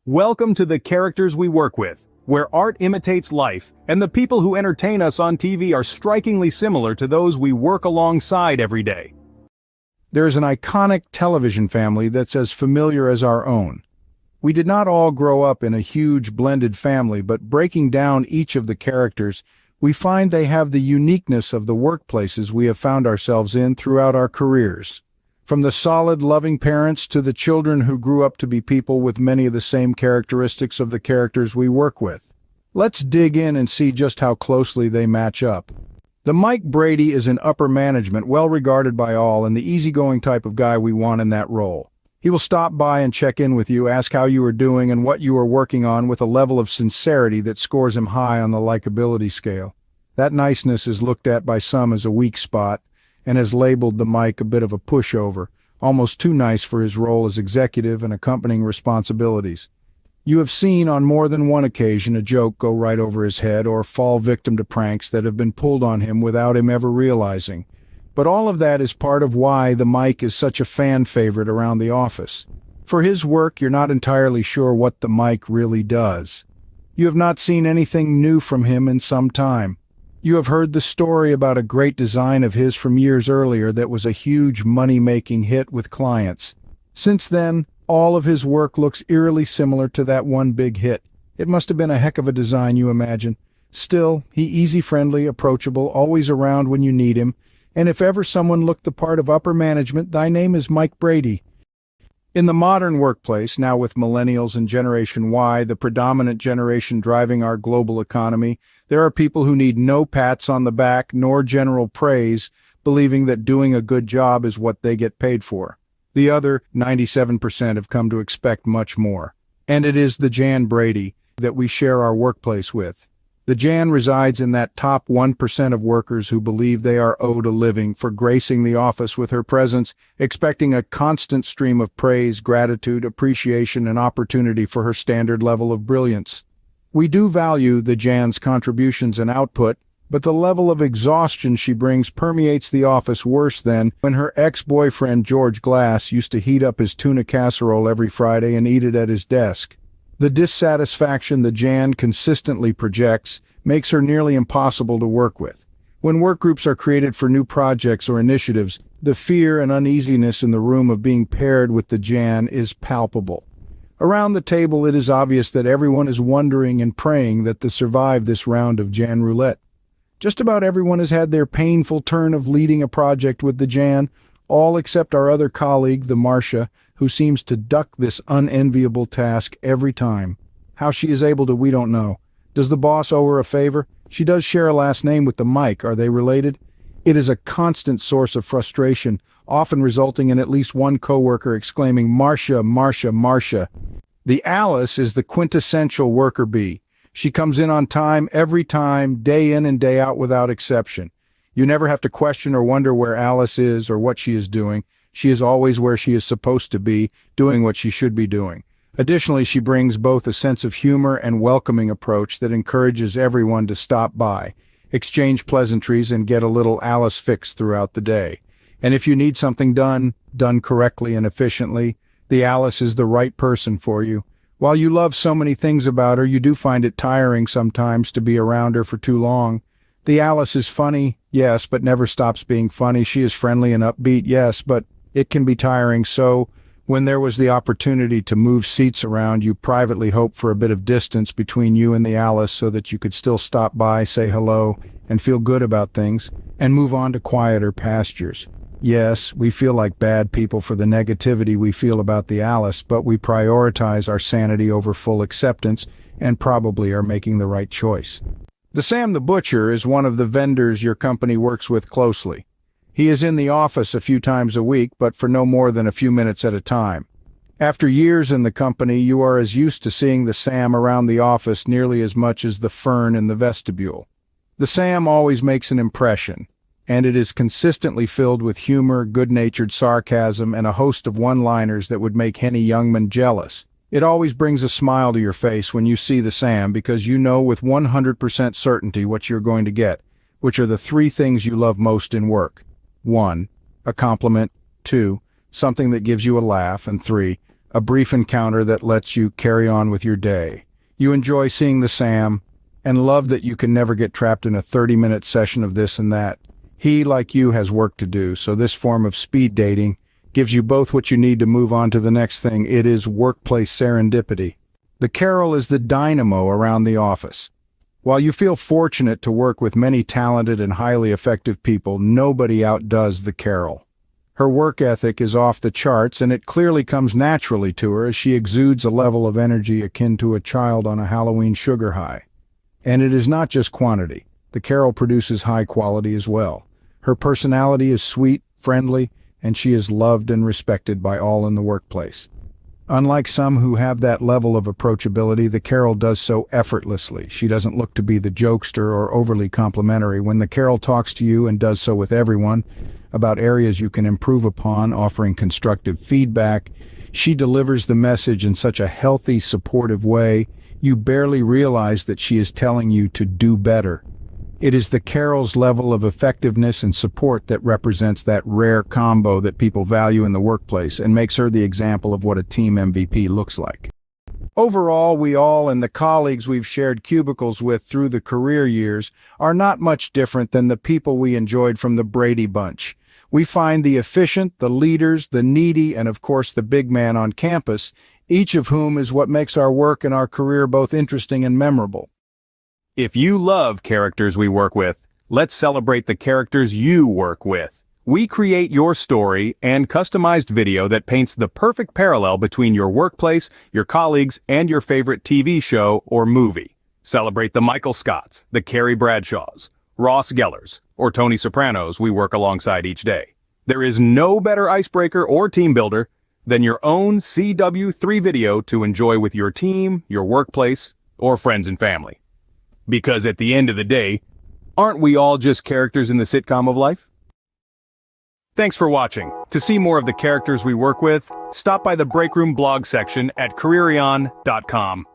Welcome to the characters we work with, where art imitates life, and the people who entertain us on TV are strikingly similar to those we work alongside every day. There's an iconic television family that's as familiar as our own. We did not all grow up in a huge blended family, but breaking down each of the characters, we find they have the uniqueness of the workplaces we have found ourselves in throughout our careers. From the solid, loving parents to the children who grew up to be people with many of the same characteristics of the characters we work with. Let's dig in and see just how closely they match up. The Mike Brady is in upper management, well regarded by all, and the easygoing type of guy we want in that role. He will stop by and check in with you, ask how you are doing and what you are working on with a level of sincerity that scores him high on the likability scale. That niceness is looked at by some as a weak spot, and has labeled the Mike a bit of a pushover, almost too nice for his role as executive and accompanying responsibilities. You have seen on more than one occasion a joke go right over his head or fall victim to pranks that have been pulled on him without him ever realizing. But all of that is part of why the Mike is such a fan favorite around the office. For his work, you're not entirely sure what the Mike really does. You have not seen anything new from him in some time. You have heard the story about a great design of his from years earlier that was a huge money-making hit with clients. Since then, all of his work looks eerily similar to that one big hit. It must have been a heck of a design, you imagine. Still, he easy-friendly, approachable, always around when you need him, and if ever someone looked the part of upper management, thy name is Mike Brady. In the modern workplace, now with millennials and Generation Y, the predominant generation driving our global economy, there are people who need no pats on the back nor general praise, believing that doing a good job is what they get paid for. The other 97% have come to expect much more. And it is the Jan Brady that we share our workplace with. The Jan resides in that top 1% of workers who believe they are owed a living for gracing the office with her presence, expecting a constant stream of praise, gratitude, appreciation, and opportunity for her standard level of brilliance. We do value the Jan's contributions and output, but the level of exhaustion she brings permeates the office worse than when her ex-boyfriend George Glass used to heat up his tuna casserole every Friday and eat it at his desk. The dissatisfaction the Jan consistently projects makes her nearly impossible to work with. When work groups are created for new projects or initiatives, the fear and uneasiness in the room of being paired with the Jan is palpable. Around the table, it is obvious that everyone is wondering and praying that they survive this round of Jan roulette. Just about everyone has had their painful turn of leading a project with the Jan, all except our other colleague, the Marcia, who seems to duck this unenviable task every time. How she is able to, we don't know. Does the boss owe her a favor? She does share a last name with the Mike. Are they related? It is a constant source of frustration, often resulting in at least one coworker exclaiming, "Marcia, Marcia, Marcia." The Alice is the quintessential worker bee. She comes in on time every time, day in and day out without exception. You never have to question or wonder where Alice is or what she is doing. She is always where she is supposed to be, doing what she should be doing. Additionally, she brings both a sense of humor and welcoming approach that encourages everyone to stop by, exchange pleasantries, and get a little Alice fix throughout the day. And if you need something done correctly and efficiently, the Alice is the right person for you. While you love so many things about her, you do find it tiring sometimes to be around her for too long. The Alice is funny, yes, but never stops being funny. She is friendly and upbeat, yes, but it can be tiring. So when there was the opportunity to move seats around, you privately hoped for a bit of distance between you and the Alice so that you could still stop by, say hello, and feel good about things, and move on to quieter pastures. Yes, we feel like bad people for the negativity we feel about the Alice, but we prioritize our sanity over full acceptance and probably are making the right choice. The Sam the Butcher is one of the vendors your company works with closely. He is in the office a few times a week, but for no more than a few minutes at a time. After years in the company, you are as used to seeing the Sam around the office nearly as much as the fern in the vestibule. The Sam always makes an impression, and it is consistently filled with humor, good-natured sarcasm, and a host of one-liners that would make Henny Youngman jealous. It always brings a smile to your face when you see the Sam because you know with 100% certainty what you're going to get, which are the three things you love most in work. 1. A compliment. 2. Something that gives you a laugh. And 3. a brief encounter that lets you carry on with your day. You enjoy seeing the Sam, and love that you can never get trapped in a 30-minute session of this and that. He, like you, has work to do, so this form of speed dating gives you both what you need to move on to the next thing. It is workplace serendipity. The Carol is the dynamo around the office. While you feel fortunate to work with many talented and highly effective people, nobody outdoes the Carol. Her work ethic is off the charts, and it clearly comes naturally to her as she exudes a level of energy akin to a child on a Halloween sugar high. And it is not just quantity. The Carol produces high quality as well. Her personality is sweet, friendly, and she is loved and respected by all in the workplace. Unlike some who have that level of approachability, the Carol does so effortlessly. She doesn't look to be the jokester or overly complimentary. When the Carol talks to you, and does so with everyone, about areas you can improve upon, offering constructive feedback, she delivers the message in such a healthy, supportive way, you barely realize that she is telling you to do better. It is the Carol's level of effectiveness and support that represents that rare combo that people value in the workplace and makes her the example of what a team MVP looks like. Overall, we all and the colleagues we've shared cubicles with through the career years are not much different than the people we enjoyed from the Brady bunch. We find the efficient, the leaders, the needy, and of course the big man on campus, each of whom is what makes our work and our career both interesting and memorable. If you love characters we work with, let's celebrate the characters you work with. We create your story and customized video that paints the perfect parallel between your workplace, your colleagues, and your favorite TV show or movie. Celebrate the Michael Scotts, the Carrie Bradshaws, Ross Gellers, or Tony Sopranos we work alongside each day. There is no better icebreaker or team builder than your own CW3 video to enjoy with your team, your workplace, or friends and family. Because at the end of the day, aren't we all just characters in the sitcom of life? Thanks for watching. To see more of the characters we work with, stop by the Break Room blog section at careerion.com.